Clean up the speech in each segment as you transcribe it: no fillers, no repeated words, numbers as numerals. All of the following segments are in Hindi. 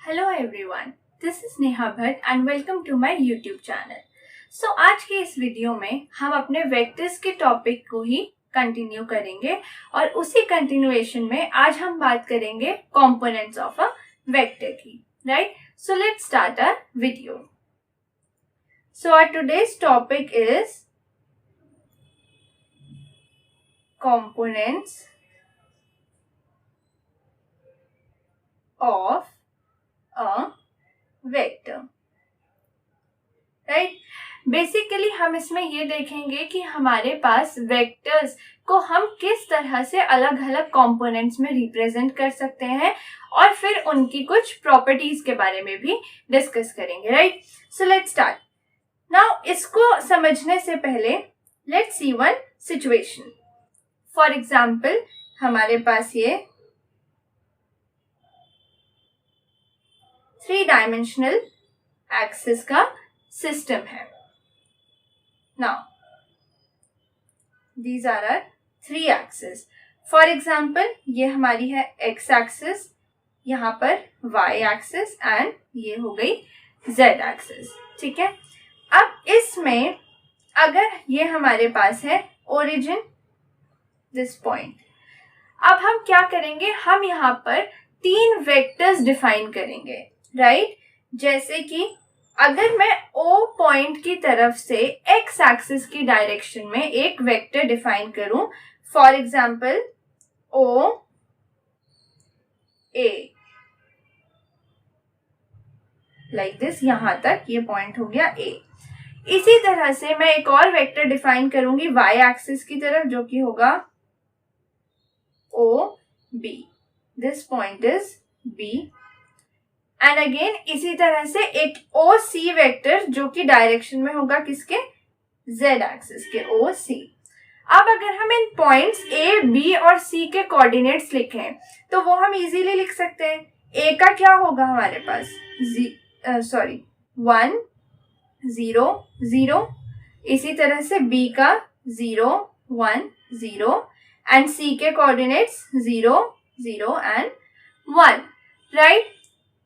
Hello everyone, this is Neha Bhatt and welcome to my YouTube channel. So आज के इस वीडियो में हम अपने वेक्टर्स के टॉपिक को ही कंटिन्यू करेंगे और उसी कंटिन्यूएशन में आज हम बात करेंगे कंपोनेंट्स ऑफ अ वेक्टर की, right? So let's start our video. So our today's topic is components of a vector, right? Basically हम इसमें ये देखेंगे कि हमारे पास वेक्टर्स को हम किस तरह से अलग अलग कंपोनेंट्स में रिप्रेजेंट कर सकते हैं और फिर उनकी कुछ प्रॉपर्टीज के बारे में भी डिस्कस करेंगे, right? So let's start now. इसको समझने से पहले let's see one situation. For example, हमारे पास ये 3-डायमेंशनल एक्सिस का सिस्टम है। Now these are our 3 axis. For example, ये हमारी है एक्स एक्सिस, यहाँ पर वाई एक्सिस एंड ये हो गई जेड एक्सिस, ठीक है? अब इसमें अगर ये हमारे पास है ओरिजिन दिस पॉइंट, अब हम क्या करेंगे, हम यहाँ पर 3 वेक्टर्स डिफाइन करेंगे, राइट? जैसे कि अगर मैं O पॉइंट की तरफ से एक्स एक्सिस की डायरेक्शन में एक वेक्टर डिफाइन करूं, for example O A, like this, यहां तक ये पॉइंट हो गया A। इसी तरह से मैं एक और वेक्टर डिफाइन करूंगी वाई एक्सिस की तरफ, जो कि होगा O B, this point is B। And again इसी तरह से एक O C वेक्टर जो कि डायरेक्शन में होगा किसके, Z एक्सिस के, O C। अब अगर हम इन पॉइंट्स A, B और C के कोऑर्डिनेट्स लिखें तो वो हम इजीली लिख सकते हैं। A का क्या होगा हमारे पास, 1 0 0, इसी तरह से B का 0 1 0 एंड C के कोऑर्डिनेट्स 0 0 एंड 1, राइट?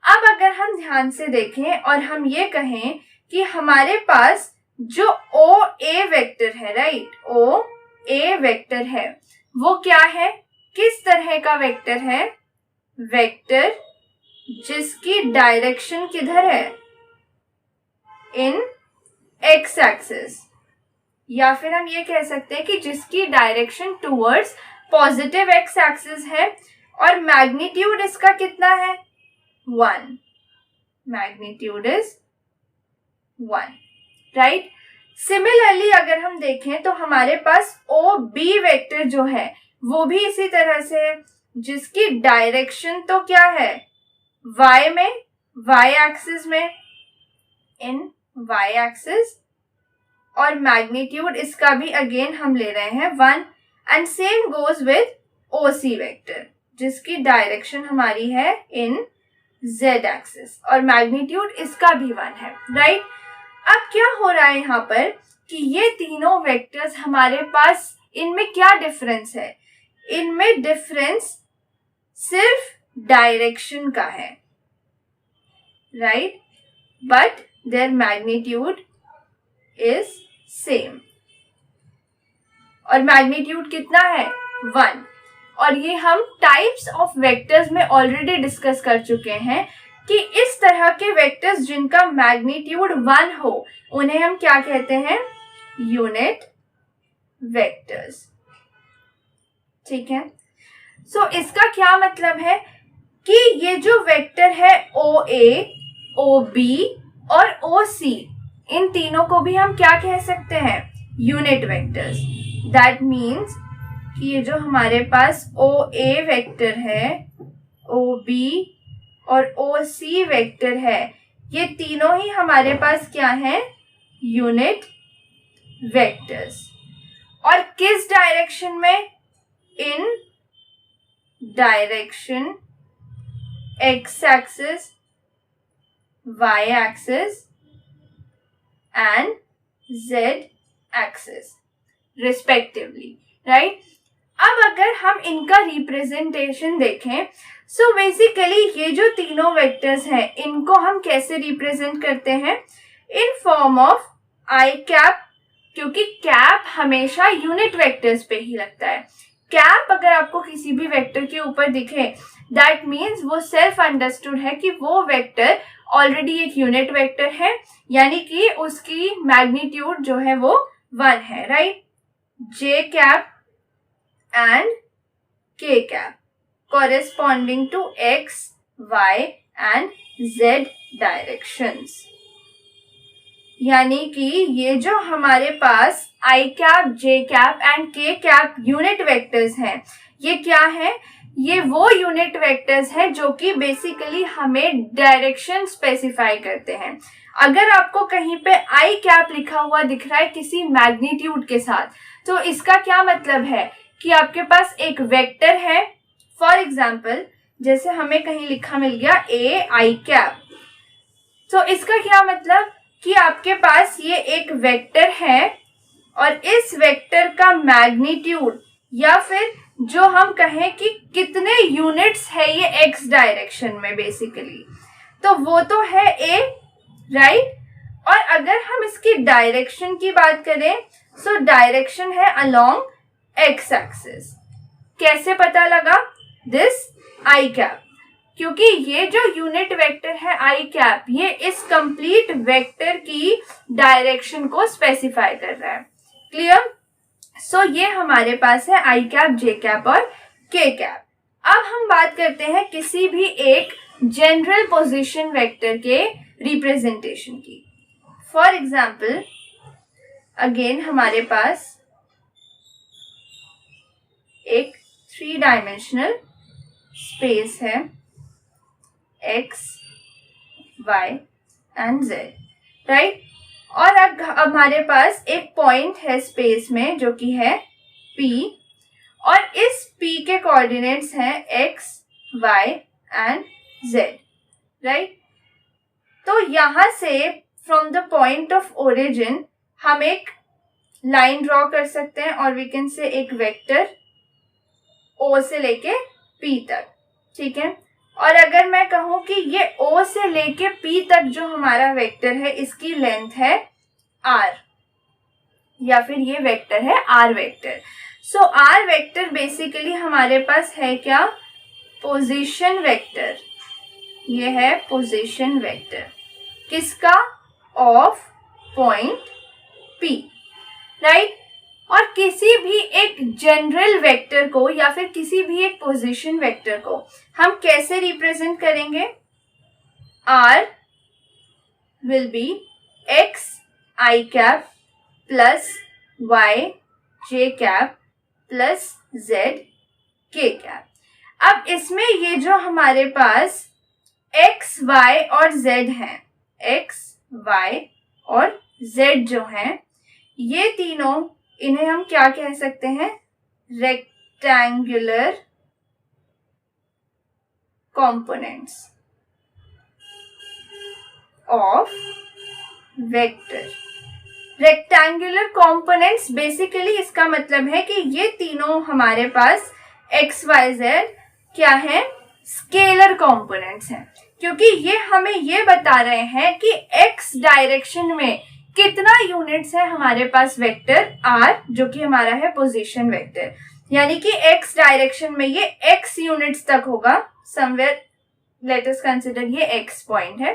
अब अगर हम ध्यान से देखें और हम ये कहें कि हमारे पास जो OA वेक्टर है, राइट, OA वेक्टर है, वो क्या है, किस तरह का वेक्टर है? वेक्टर जिसकी डायरेक्शन किधर है, इन एक्स एक्सिस, या फिर हम ये कह सकते हैं कि जिसकी direction towards positive x axis है और मैग्नीट्यूड इसका कितना है, 1, मैग्नीट्यूड इज 1, राइट? सिमिलरली अगर हम देखें तो हमारे पास OB वेक्टर जो है वो भी इसी तरह से है, जिसकी डायरेक्शन तो क्या है, y में, y एक्सिस में, इन y एक्सिस, और मैग्नीट्यूड इसका भी अगेन हम ले रहे हैं 1। And same goes with OC vector, जिसकी डायरेक्शन हमारी है इन Z एक्सिस और मैग्नीट्यूड इसका भी 1 है, राइट? अब क्या हो रहा है यहाँ पर कि ये तीनों वेक्टर्स हमारे पास, इनमें क्या डिफरेंस है? इनमें डिफरेंस सिर्फ डायरेक्शन का है, right? But there magnitude is same, और मैग्नीट्यूड कितना है, 1। और ये हम टाइप्स ऑफ वेक्टर्स में ऑलरेडी डिस्कस कर चुके हैं कि इस तरह के वेक्टर्स जिनका मैग्नीट्यूड 1 हो उन्हें हम क्या कहते हैं, यूनिट वेक्टर्स, ठीक है? सो इसका क्या मतलब है कि ये जो वेक्टर है OA, OB और OC, इन तीनों को भी हम क्या कह सकते हैं, यूनिट वेक्टर्स। दैट मीन्स कि ये जो हमारे पास OA वेक्टर है, OB और OC वेक्टर है, ये तीनों ही हमारे पास क्या है, यूनिट वेक्टर्स। और किस डायरेक्शन में, इन direction x axis, y axis and z axis respectively, right? अब अगर हम इनका रिप्रेजेंटेशन देखें सो बेसिकली ये जो तीनों वेक्टर्स हैं इनको हम कैसे रिप्रेजेंट करते हैं, in form of I cap, क्योंकि कैप हमेशा यूनिट वेक्टर्स पे ही लगता है। कैप अगर आपको किसी भी वेक्टर के ऊपर दिखे दैट मीन्स वो सेल्फ अंडरस्टूड है कि वो वेक्टर ऑलरेडी एक यूनिट वेक्टर है, यानी कि उसकी मैग्नीट्यूड जो है वो 1 है, राइट। जे कैप एंड के cap corresponding to x, y and z directions, यानी कि ये जो हमारे पास i cap, j cap and k cap unit vectors हैं, ये क्या है, ये वो यूनिट वेक्टर्स हैं जो कि बेसिकली हमें डायरेक्शन स्पेसिफाई करते हैं। अगर आपको कहीं पे i कैप लिखा हुआ दिख रहा है किसी मैग्नीट्यूड के साथ, तो इसका क्या मतलब है कि आपके पास एक वेक्टर है। फॉर एग्जाम्पल जैसे हमें कहीं लिखा मिल गया ए आई कैप, तो इसका क्या मतलब कि आपके पास ये एक वेक्टर है और इस वेक्टर का मैग्नीट्यूड या फिर जो हम कहें कि कितने यूनिट्स है ये एक्स डायरेक्शन में बेसिकली, तो वो तो है ए, राइट। और अगर हम इसकी डायरेक्शन की बात करें सो डायरेक्शन है अलोंग एक्स एक्सिस। कैसे पता लगा दिस आई कैप, क्योंकि ये जो यूनिट वेक्टर है आई कैप ये इस कंप्लीट वेक्टर की डायरेक्शन को स्पेसिफाई कर रहा है। क्लियर। सो ये हमारे पास है आई कैप, जे कैप और के कैप। अब हम बात करते हैं किसी भी एक जनरल पोजीशन वेक्टर के रिप्रेजेंटेशन की। फॉर एग्जाम्पल अगेन हमारे पास एक 3 डायमेंशनल स्पेस है x, y and z, right. और अब हमारे पास एक पॉइंट है स्पेस में जो कि है P, और इस P के कोऑर्डिनेट्स हैं x, y and z, right. तो यहां से from the point of origin हम एक लाइन ड्रॉ कर सकते हैं और वी कैन से एक वेक्टर O से लेके P तक, ठीक है। और अगर मैं कहूं कि ये O से लेके P तक जो हमारा वेक्टर है इसकी लेंथ है R, या फिर ये वेक्टर है R वेक्टर। सो R वेक्टर बेसिकली हमारे पास है क्या, पोजीशन वेक्टर। ये है पोजीशन वेक्टर किसका, ऑफ पॉइंट P, राइट। और किसी भी एक जनरल वेक्टर को या फिर किसी भी एक पोजीशन वेक्टर को हम कैसे रिप्रेजेंट करेंगे, R will be x i cap plus y j cap plus z k cap. अब इसमें ये जो हमारे पास x, y और z हैं, x, y और z जो हैं, ये तीनों, इन्हें हम क्या कह सकते हैं, rectangular components of vector. Rectangular components basically इसका मतलब है कि ये तीनों हमारे पास एक्स वाई जेड क्या है, स्केलर कंपोनेंट्स हैं, क्योंकि ये हमें ये बता रहे हैं कि एक्स डायरेक्शन में कितना यूनिट्स है हमारे पास वेक्टर r, जो कि हमारा है पोजीशन वेक्टर, यानी कि x डायरेक्शन में ये x यूनिट्स तक होगा समवेयर, लेट अस कंसीडर ये x पॉइंट है।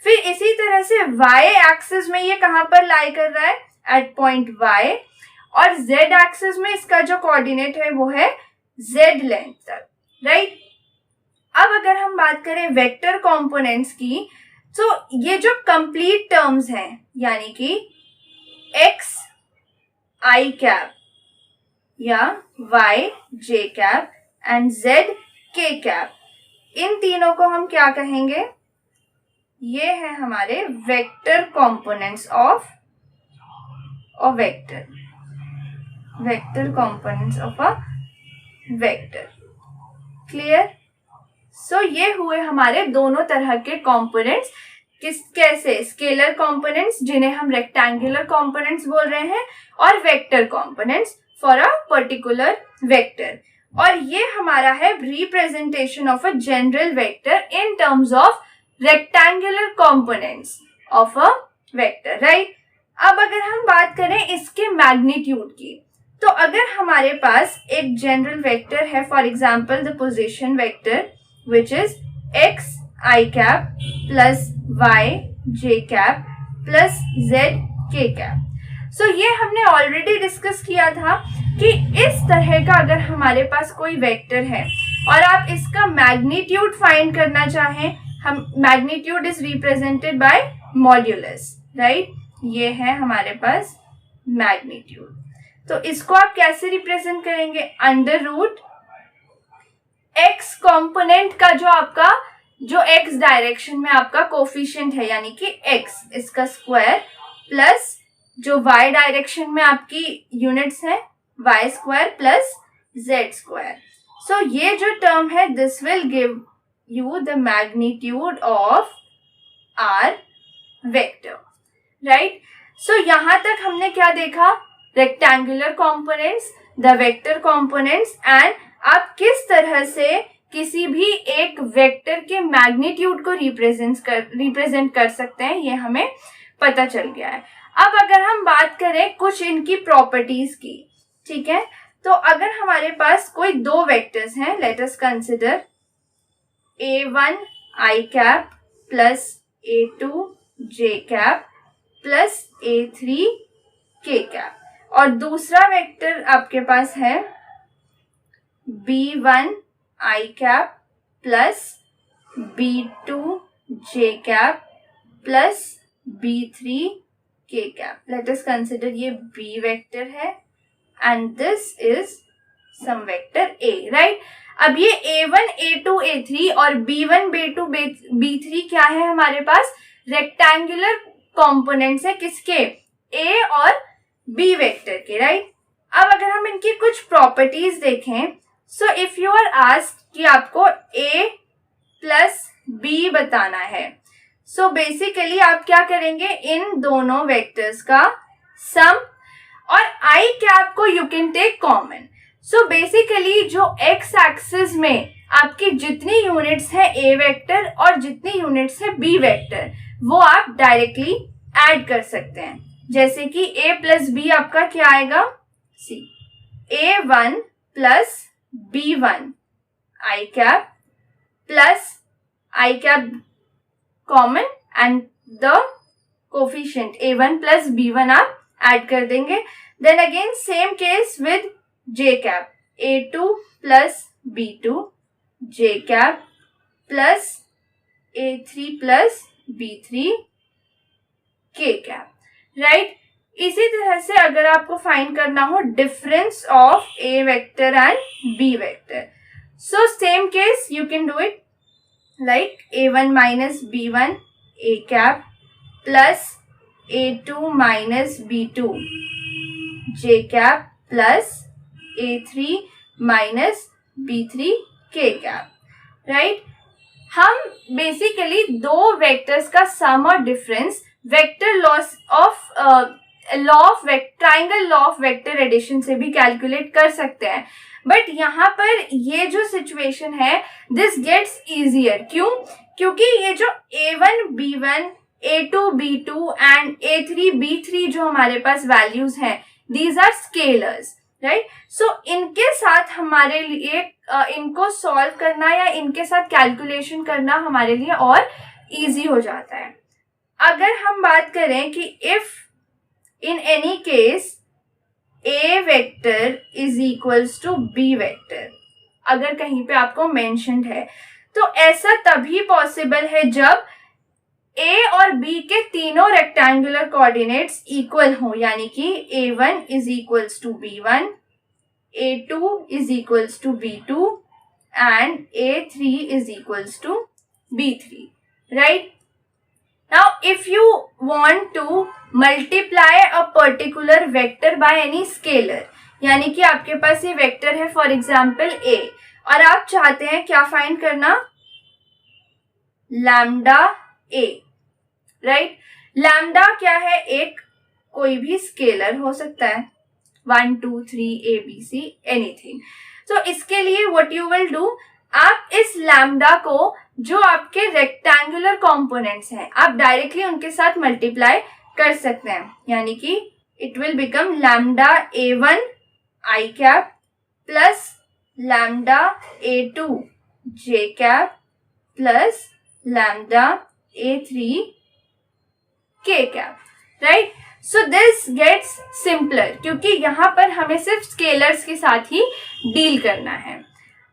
फिर इसी तरह से y एक्सिस में ये कहां पर लाई कर रहा है, एट पॉइंट y, और z एक्सिस में इसका जो कोऑर्डिनेट है वो है z लेंथ तक, राइट। अब अगर हम बात करें वेक्टर कंपोनेंट्स की, तो ये जो कंप्लीट टर्म्स हैं यानी कि x i कैप या y j cap and z k cap, इन तीनों को हम क्या कहेंगे, ये है हमारे vector components of a vector, vector components of a vector. Clear. So ये हुए हमारे दोनों तरह के कंपोनेंट्स, कैसे, स्केलर कंपोनेंट्स जिन्हें हम रेक्टेंगुलर कंपोनेंट्स बोल रहे हैं, और vector components for a particular vector. और ये हमारा है representation of a general vector in terms of rectangular components of a vector, right. अब अगर हम बात करें इसके मैग्नीट्यूड की, तो अगर हमारे पास एक जनरल वेक्टर है, for example the position vector which is x I cap plus y j cap plus z k cap. So ये हमने ऑलरेडी डिस्कस किया था कि इस तरह का अगर हमारे पास कोई वेक्टर है और आप इसका मैग्नीट्यूड फाइंड करना चाहें, हम magnitude is represented by modulus, right. ये है हमारे पास मैग्नीट्यूड। तो इसको आप कैसे रिप्रेजेंट करेंगे? अंडर रूट एक्स कॉम्पोनेंट का जो एक्स डायरेक्शन में आपका कोफिशिएंट है यानी कि एक्स, इसका स्क्वायर, प्लस जो वाई डायरेक्शन में आपकी यूनिट्स है Y square plus Z square. So ये जो टर्म है this will give you the magnitude of R vector, right. So यहां तक हमने क्या देखा? Rectangular components, the vector components, and आप किस तरह से किसी भी एक वेक्टर के मैग्नीट्यूड को रिप्रेजेंट कर सकते हैं, ये हमें पता चल गया है। अब अगर हम बात करें कुछ इनकी प्रॉपर्टीज की, ठीक है, तो अगर हमारे पास कोई दो वेक्टर्स हैं, let us consider a1 I cap plus a2 j cap plus a3 k cap, और दूसरा वेक्टर आपके पास है b1 I cap plus b2 j cap plus b3 k cap. Let us consider ये b वेक्टर है and this is some vector a, right. अब ये a1 a2 a3 और b1 b2 b3 क्या है हमारे पास? रेक्टेंगुलर कंपोनेंट्स है किसके? a और b वेक्टर के, राइट। अब अगर हम इनकी कुछ प्रॉपर्टीज देखें, so if you are asked कि आपको a प्लस b बताना है, सो बेसिकली आप क्या करेंगे? इन दोनों वेक्टर्स का सम, और I कैप को you can take common. So basically जो x एक्सिस में आपकी जितनी यूनिट्स है a वेक्टर और जितनी यूनिट्स है b वेक्टर, वो आप डायरेक्टली ऐड कर सकते हैं। जैसे कि a प्लस b आपका क्या आएगा? See a1 plus b1 I cap plus I cap common and the coefficient a1 plus b1 आप ऐड कर देंगे। Then again same case with j cap, a2 plus b2 j cap plus a3 plus b3 k cap, right. इसी तरह से अगर आपको फाइंड करना हो difference of a vector and b vector, so same case you can do it like a1 minus b1 a cap plus a2 minus b2 j cap plus a3 minus b3 k cap, right. हम बेसिकली दो वेक्टर्स का सम और difference vector laws of triangle law of vector addition से भी कैलकुलेट कर सकते हैं, बट यहाँ पर ये जो सिचुएशन है दिस गेट्स इजियर। क्यों? क्योंकि ये जो a1 b1 a2 b2 and a3 b3 जो हमारे पास वैल्यूज हैं, दीज आर स्केलर्स, राइट। सो इनके साथ हमारे लिए इनको सॉल्व करना या इनके साथ कैलकुलेशन करना हमारे लिए और इजी हो जाता है। अगर हम बात करें कि if in any case a vector is equals to b vector, अगर कहीं पे आपको मेंशन्ड है, तो ऐसा तभी पॉसिबल है जब a और b के तीनों रेक्टेंगुलर कोऑर्डिनेट्स इक्वल हो, यानी कि a1 is equals to b1, a2 is equals to b2 and a3 is equals to b3, right? Now if you want to multiply a particular vector by any scalar, यानी कि आपके पास ये वेक्टर है फॉर एग्जाम्पल a और आप चाहते हैं क्या फाइंड करना? Lambda a, right. लैम्डा क्या है? एक कोई भी स्केलर हो सकता है, 1 2 3 a b c एनीथिंग। तो इसके लिए व्हाट यू विल डू, आप इस लैम्डा को जो आपके रेक्टेंगुलर कंपोनेंट्स हैं आप डायरेक्टली उनके साथ मल्टीप्लाई कर सकते हैं, यानी कि it will become lambda A1 I cap plus lambda A2 J cap plus lambda A3 K cap, right. So this gets simpler क्योंकि यहाँ पर हमें सिर्फ स्केलर्स के साथ ही डील करना है।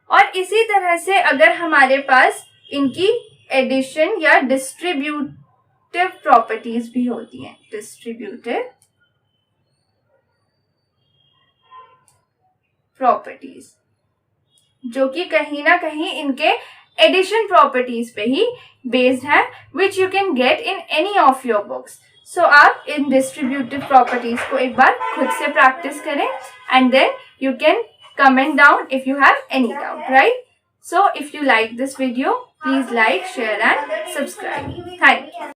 और इसी तरह से अगर हमारे पास इनकी एडिशन या डिस्ट्रीब्यूटिव प्रॉपर्टीज भी होती हैं, डिस्ट्रीब्यूटिव प्रॉपर्टीज जो कि कहीं ना कहीं इनके एडिशन प्रॉपर्टीज पे ही बेस्ड है, which you can get in any of your books. So आप इन डिस्ट्रीब्यूटिव प्रॉपर्टीज को एक बार खुद से प्रैक्टिस करें and then you can comment down if you have any doubt, right? So if you like this video, please like, share and subscribe. Thank you.